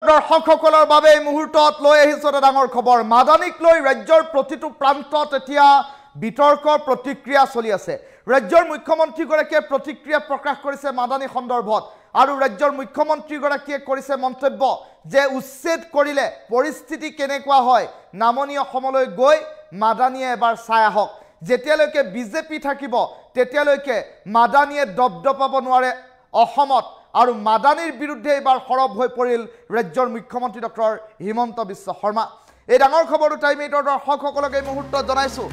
দৰ্শকসকলৰ বাবে এই মুহূৰ্তত লৈ আহিছো এটা ডাঙৰ খবৰ। মাদানীক লৈ ৰাজ্যৰ প্ৰতিটো প্ৰান্তত এতিয়া বিতৰ্কৰ প্ৰতিক্ৰিয়া চলি আছে। ৰাজ্যৰ মুখ্যমন্ত্ৰীগৰাকীয়ে প্ৰতিক্ৰিয়া প্ৰকাশ কৰিছে মাদানী সন্দৰ্ভত আৰু ৰাজ্যৰ মুখ্যমন্ত্ৰীগৰাকীয়ে কৰিছে মন্তব্য যে উচ্ছেদ কৰিলে পৰিস্থিতি কেনেকুৱা হয় নামনি অসমলৈ গৈ মাদানীয়ে এবাৰ চাই আহক। যেতিয়ালৈকে বিজেপি থাকিব তেতিয়ালৈকে মাদানীয়ে দপদপাব নোৱাৰে অসমত আৰু মাদানীৰ বিৰুদ্ধে এবাৰ সৰব হৈ পৰিল ৰাজ্যৰ মুখ্যমন্ত্ৰী ডক্টৰ হিমন্ত বিশ্ব শৰ্মা। এই ডাঙৰ খবৰটো টাইম 8 দৰ্শকসকলক এই মুহূৰ্তত জনাইছো।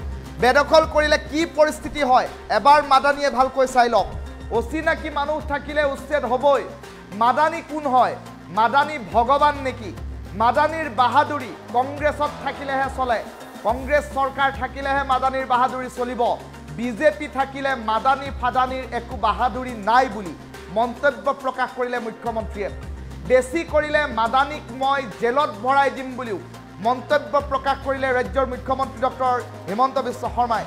বেদখল কৰিলে কি পৰিস্থিতি হয় এবাৰ মাদানীয়ে ভালকৈ চাই লওক। অচিনাকি মানুহ থাকিলে উচ্ছেদ হ'বই। মাদানী কোন হয়? মাদানী ভগৱান নেকি? মাদানীৰ বাহাদুৰি কংগ্ৰেছত থাকিলেহে চলে। কংগ্ৰেছ চৰকাৰ থাকিলেহে মাদানীৰ বাহাদুৰি চলিব। বিজেপি থাকিলে মাদানী ফাদানীৰ একো বাহাদুৰি নাই বুলি মন্তব্য প্ৰকাশ কৰিলে মুখ্যমন্ত্ৰীয়ে। বেছি কৰিলে মাদানীক মই জেলত ভৰাই দিম বুলিও মন্তব্য প্ৰকাশ কৰিলে ৰাজ্যৰ মুখ্যমন্ত্ৰী ডক্টৰ হিমন্ত বিশ্ব শৰ্মাই।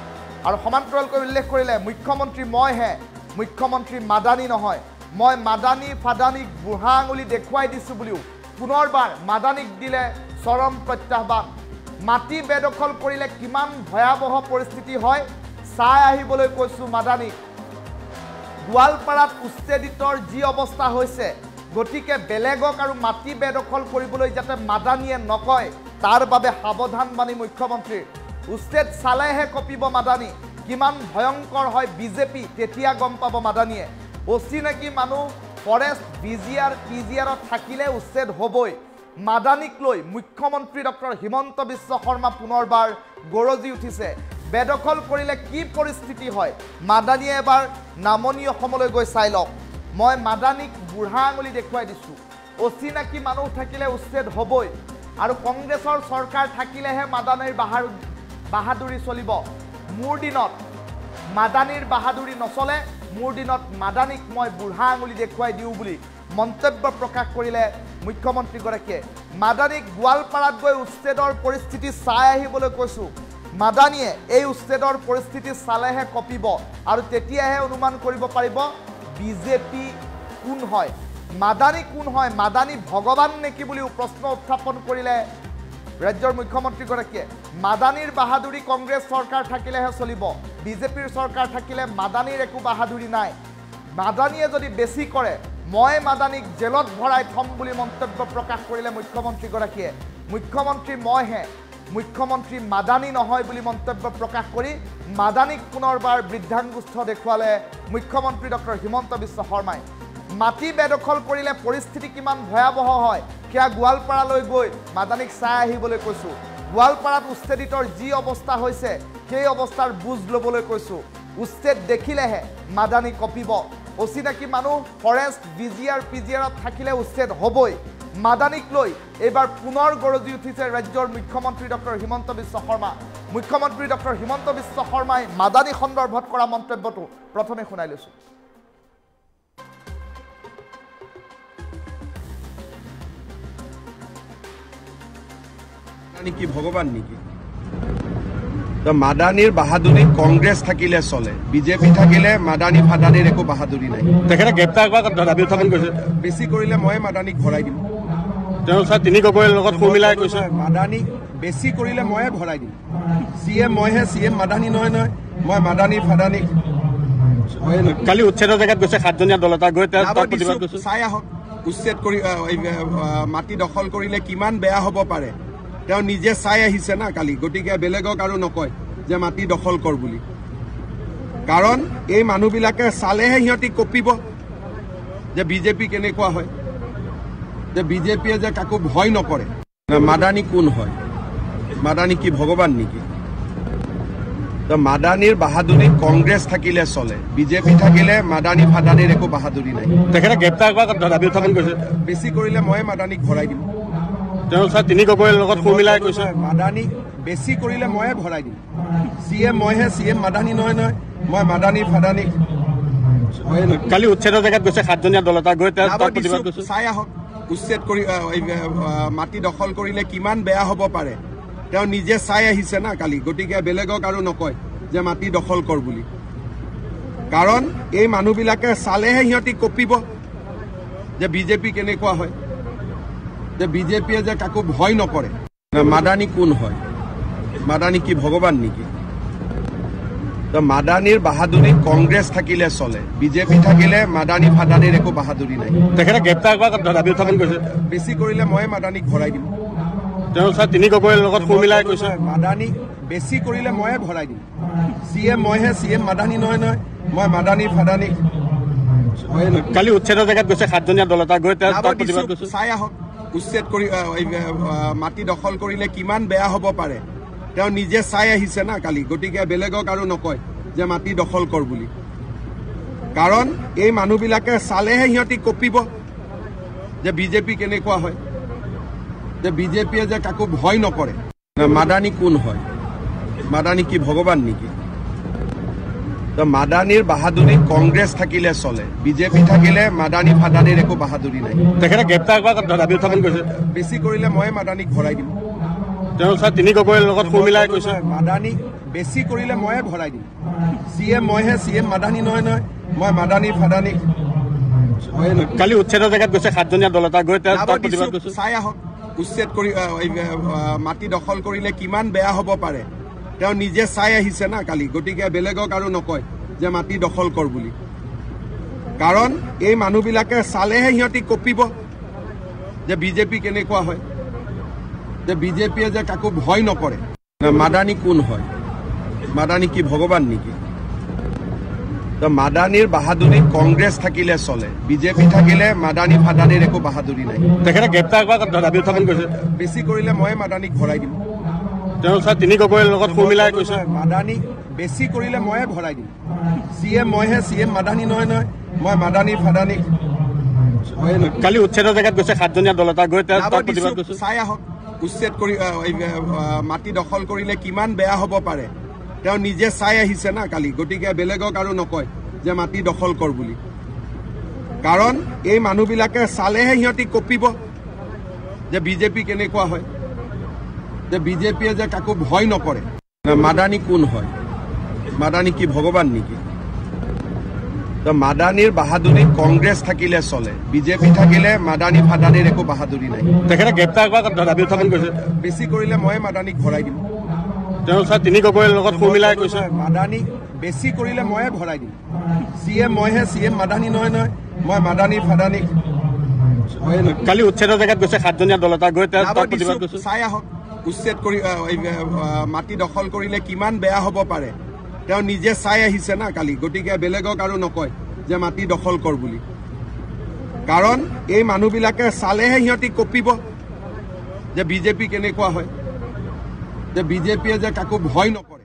আৰু সমান্তৰালকৈ উল্লেখ কৰিলে মুখ্যমন্ত্ৰী মইহে, মুখ্যমন্ত্ৰী মাদানী নহয়। মই মাদানী ফাদানীক বুঢ়া আঙুলি দেখুৱাই দিছোঁ বুলিও পুনৰবাৰ মাদানীক দিলে চৰম প্ৰত্যাহ্বান। মাটি বেদখল কৰিলে কিমান ভয়াৱহ পৰিস্থিতি হয় চাই আহিবলৈ কৈছোঁ মাদানীক। গোৱালপাৰাত উচ্ছেদিতৰ যি অৱস্থা হৈছে গতিকে বেলেগক আৰু মাটি বেদখল কৰিবলৈ যাতে মাদানীয়ে নকয় তাৰ বাবে সাৱধান বাণী মুখ্যমন্ত্ৰীৰ। উচ্ছেদ চালেহে কঁপিব মাদানী। কিমান ভয়ংকৰ হয় বিজেপি তেতিয়া গম পাব মাদানীয়ে। অচিনাকি মানুহ ফৰেষ্ট পিজিআৰত থাকিলে উচ্ছেদ হ'বই। মাদানীক লৈ মুখ্যমন্ত্ৰী ডক্টৰ হিমন্ত বিশ্ব শৰ্মা পুনৰবাৰ গৰজি উঠিছে। বেদখল কৰিলে কি পৰিস্থিতি হয় মাদানীয়ে এবাৰ নামনি অসমলৈ গৈ চাই লওক। মই মাদানীক বুঢ়া আঙুলি দেখুৱাই দিছোঁ। অচিনাকি মানুহ থাকিলে উচ্ছেদ হ'বই আৰু কংগ্ৰেছৰ চৰকাৰ থাকিলেহে মাদানীৰ বাহাদুৰি চলিব। মোৰ দিনত মাদানীৰ বাহাদুৰি নচলে। মোৰ দিনত মাদানীক মই বুঢ়া আঙুলি দেখুৱাই দিওঁ বুলি মন্তব্য প্ৰকাশ কৰিলে মুখ্যমন্ত্ৰীগৰাকীয়ে। মাদানীক গোৱালপাৰাত গৈ উচ্ছেদৰ পৰিস্থিতি চাই আহিবলৈ কৈছোঁ। মাদানীয়ে এই উচ্ছেদৰ পৰিস্থিতি চালেহে কঁপিব আৰু তেতিয়াহে অনুমান কৰিব পাৰিব বিজেপি কোন হয়, মাদানী কোন হয়। মাদানী ভগৱান নেকি বুলিও প্ৰশ্ন উত্থাপন কৰিলে ৰাজ্যৰ মুখ্যমন্ত্ৰীগৰাকীয়ে। মাদানীৰ বাহাদুৰি কংগ্ৰেছ চৰকাৰ থাকিলেহে চলিব। বিজেপিৰ চৰকাৰ থাকিলে মাদানীৰ একো বাহাদুৰি নাই। মাদানীয়ে যদি বেছি কৰে মই মাদানীক জেলত ভৰাই থ'ম বুলি মন্তব্য প্ৰকাশ কৰিলে মুখ্যমন্ত্ৰীগৰাকীয়ে। মুখ্যমন্ত্ৰী মইহে, মুখ্যমন্ত্ৰী মাদানী নহয় বুলি মন্তব্য প্ৰকাশ কৰি মাদানীক পুনৰবাৰ বৃদ্ধাংগুষ্ঠ দেখুৱালে মুখ্যমন্ত্ৰী ডক্টৰ হিমন্ত বিশ্ব শৰ্মাই। মাটি বেদখল কৰিলে পৰিস্থিতি কিমান ভয়াৱহ হয় সেয়া গোৱালপাৰালৈ গৈ মাদানীক চাই আহিবলৈ কৈছোঁ। গোৱালপাৰাত উচ্ছেদিতৰ যি অৱস্থা হৈছে সেই অৱস্থাৰ বুজ ল'বলৈ কৈছোঁ। উচ্ছেদ দেখিলেহে মাদানী কঁপিব। অচিনাকি মানুহ ফৰেষ্ট পিজিআৰত থাকিলে উচ্ছেদ হ'বই। মাদানীক লৈ এইবাৰ পুনৰ গৰজি উঠিছে ৰাজ্যৰ মুখ্যমন্ত্ৰী ডক্টৰ হিমন্ত বিশ্ব শৰ্মা। মুখ্যমন্ত্ৰী ডক্টৰ হিমন্ত বিশ্ব শৰ্মাই মাদানী সন্দৰ্ভত কৰা মন্তব্যটো প্ৰথমে শুনাই লৈছোঁ। কি ভগৱান নেকি? মাদানীৰ বাহাদুৰি কংগ্ৰেছ থাকিলে চলে। বিজেপি থাকিলে মাদানী ফাদানীৰ একো বাহাদুৰি নাই। তেখেতে গ্ৰেপ্তাৰ কৰা দাবী উত্থাপন কৰিছে। বেছি কৰিলে মই মাদানীক ভৰাই দিম। তেওঁ তিনি গগৈৰ লগত সুৰ মিলাই কৈছে মাদানীক বেছি কৰিলে ময়ে ভৰাই দিম। CM মইহে, CM মাদানী নহয় নহয়। মই মাদানী ফাদানীক কালি উচ্ছেদৰ জেগাত গৈছে 7জনীয়া দল এটা গৈ প্ৰতিবাদ কৰিছে। চাই আহক উচ্ছেদ কৰি মাটি দখল কৰিলে কিমান বেয়া হ'ব পাৰে তেওঁ নিজে চাই আহিছে না কালি। গতিকে বেলেগক আৰু নকয় যে মাটি দখল কৰ বুলি। কাৰণ এই মানুহবিলাকে চালেহে সিহঁতি কঁপিব যে বিজেপি কেনেকুৱা হয়, যে বিজেপিয়ে যে কাকো ভয় নকৰে। মাদানী কোন হয়? মাদানী কি ভগৱান নেকি? মাদানীৰ বাহাদুৰি কংগ্ৰেছ থাকিলে চলে। বিজেপি থাকিলে মাদানী ফাদানীৰ একো বাহাদুৰি নাই। তেখেতে গ্ৰেপ্তাৰ কৰা দাবী উত্থাপন কৰিছে। বেছি কৰিলে মই মাদানীক ভৰাই দিম। তেওঁ তিনি গগৈৰ লগত সুৰ মিলাই কৈছে মাদানীক বেছি কৰিলে ময়ে ভৰাই দিম। CM মইহে, CM মাদানী নহয় নহয়। মই মাদানী ফাদানীক কালি উচ্ছেদৰ জেগাত গৈছে 7জনীয়া দল এটা গৈ প্ৰতিবাদ কৰিছে। চাই আহক উচ্ছেদ কৰি মাটি দখল কৰিলে কিমান বেয়া হ'ব পাৰে তেওঁ নিজে চাই আহিছে না কালি। গতিকে বেলেগক আৰু নকয় যে মাটি দখল কৰ বুলি। কাৰণ এই মানুহবিলাকে চালেহে সিহঁতি কঁপিব যে বিজেপি কেনেকুৱা হয়, যে বিজেপিয়ে যে কাকো ভয় নকৰে। মাদানী কোন হয়? মাদানী কি ভগৱান নেকি? তো মাদানীৰ বাহাদুৰিত কংগ্ৰেছ থাকিলে চলে, বিজেপি থাকিলে মাদানী ফাদানীৰ একো বাহাদুৰি নাই। তেখেতে গ্ৰেপ্তাৰ কৰা দাবী উত্থাপন কৰিছে। বেছি কৰিলে মই মাদানীক ভৰাই দিম। তেওঁ ছাৰ তিনি গগৈৰ লগত সুৰ মিলাই কৈছে মাদানী বেছি কৰিলে ময়ে ভৰাই দিম। CM মইহে, CM মাদানী নহয় নহয়। মই মাদানী ফাদানীক কালি উচ্ছেদৰ জেগাত গৈছে 7জনীয়া দল এটা গৈ তাত প্ৰতিবাদ কৰিছে। চাই আহক উচ্ছেদ কৰি মাটি দখল কৰিলে কিমান বেয়া হ'ব পাৰে তেওঁ নিজে চাই আহিছে না কালি। গতিকে বেলেগক আৰু নকয় যে মাটি দখল কৰ বুলি, কাৰণ এই মানুহবিলাকে চালেহে সিহঁতি কঁপিব যে বিজেপি কেনেকুৱা হয়, যে বিজেপিয়ে যে কাকো ভয় নকৰে। মাদানী কোন হয়? মাদানী কি ভগৱান নেকি? তো মাদানীৰ বাহাদুৰিত কংগ্ৰেছ থাকিলে চলে, বিজেপি থাকিলে মাদানী ফাদানীৰ একো বাহাদুৰি নাই। তেখেতে গ্ৰেপ্তাৰ কৰা দাবী উত্থাপন কৰিছে। বেছি কৰিলে মই মাদানীক ভৰাই দিম। তেওঁ ছাৰ তিনি গগৈৰ লগত সুৰ মিলাই কৈছে মাদানী বেছি কৰিলে ময়ে ভৰাই দিম। CM মইহে, CM মাদানী নহয় নহয়। মই মাদানী ফাদানীক কালি উচ্ছেদৰ জেগাত গৈছে 7জনীয়া দল এটা গৈ তাত প্ৰতিবাদ কৰিছে। চাই আহক উচ্ছেদ কৰি মাটি দখল কৰিলে কিমান বেয়া হ'ব পাৰে তেওঁ নিজে চাই আহিছে না কালি। গতিকে বেলেগক আৰু নকয় যে মাটি দখল কৰ বুলি, কাৰণ এই মানুহবিলাকে চালেহে সিহঁতি কঁপিব যে বিজেপি কেনেকুৱা হয়, যে বিজেপিয়ে যে কাকো ভয় নকৰে। মাদানী কোন হয়? মাদানী কি ভগৱান নেকি? তো মাদানীৰ বাহাদুৰিত কংগ্ৰেছ থাকিলে চলে, বিজেপি থাকিলে মাদানী ফাদানীৰ একো বাহাদুৰি নাই। তেখেতে গ্ৰেপ্তাৰ কৰা দাবী উত্থাপন কৰিছে। বেছি কৰিলে মই মাদানীক ভৰাই দিম। তেওঁ ছাৰ তিনি গগৈৰ লগত সুৰ মিলাই কৈছে মাদানী বেছি কৰিলে ময়ে ভৰাই দিম। CM মইহে, CM মাদানী নহয় নহয়। মই মাদানী ফাদানীক কালি উচ্ছেদৰ জেগাত গৈছে 7জনীয়া দল এটা গৈ তাত প্ৰতিবাদ কৰিছে। চাই আহক উচ্ছেদ কৰি মাটি দখল কৰিলে কিমান বেয়া হ'ব পাৰে তেওঁ নিজে চাই আহিছে না কালি। গতিকে বেলেগক আৰু নকয় যে মাটি দখল কৰ বুলি, কাৰণ এই মানুহবিলাকে চালেহে সিহঁতি কঁপিব যে বিজেপি কেনেকুৱা হয়, যে বিজেপিয়ে যে কাকো ভয় নকৰে। মাদানী কোন হয়? মাদানী কি ভগৱান নেকি? তো মাদানীৰ বাহাদুৰিত কংগ্ৰেছ থাকিলে চলে, বিজেপি থাকিলে মাদানী ফাদানীৰ একো বাহাদুৰি নাই। তেখেতে গ্ৰেপ্তাৰ কৰা দাবী উত্থাপন কৰিছে। বেছি কৰিলে মই মাদানীক ভৰাই দিম। তেওঁ ছাৰ তিনি গগৈৰ লগত সুৰ মিলাই কৈছে মাদানী বেছি কৰিলে ময়ে ভৰাই দিম। CM মইহে, CM মাদানী নহয় নহয়। মই মাদানী ফাদানীক কালি উচ্ছেদৰ জেগাত গৈছে 7জনীয়া দল এটা গৈ তাত প্ৰতিবাদ কৰিছে। চাই আহক উচ্ছেদ কৰি মাটি দখল কৰিলে কিমান বেয়া হ'ব পাৰে তেওঁ নিজে চাই আহিছে না কালি। গতিকে বেলেগক আৰু নকয় যে মাটি দখল কৰ বুলি, কাৰণ এই মানুহবিলাকে চালেহে সিহঁতি কঁপিব যে বিজেপি কেনেকুৱা হয়, যে বিজেপিয়ে যে কাকো ভয় নকৰে।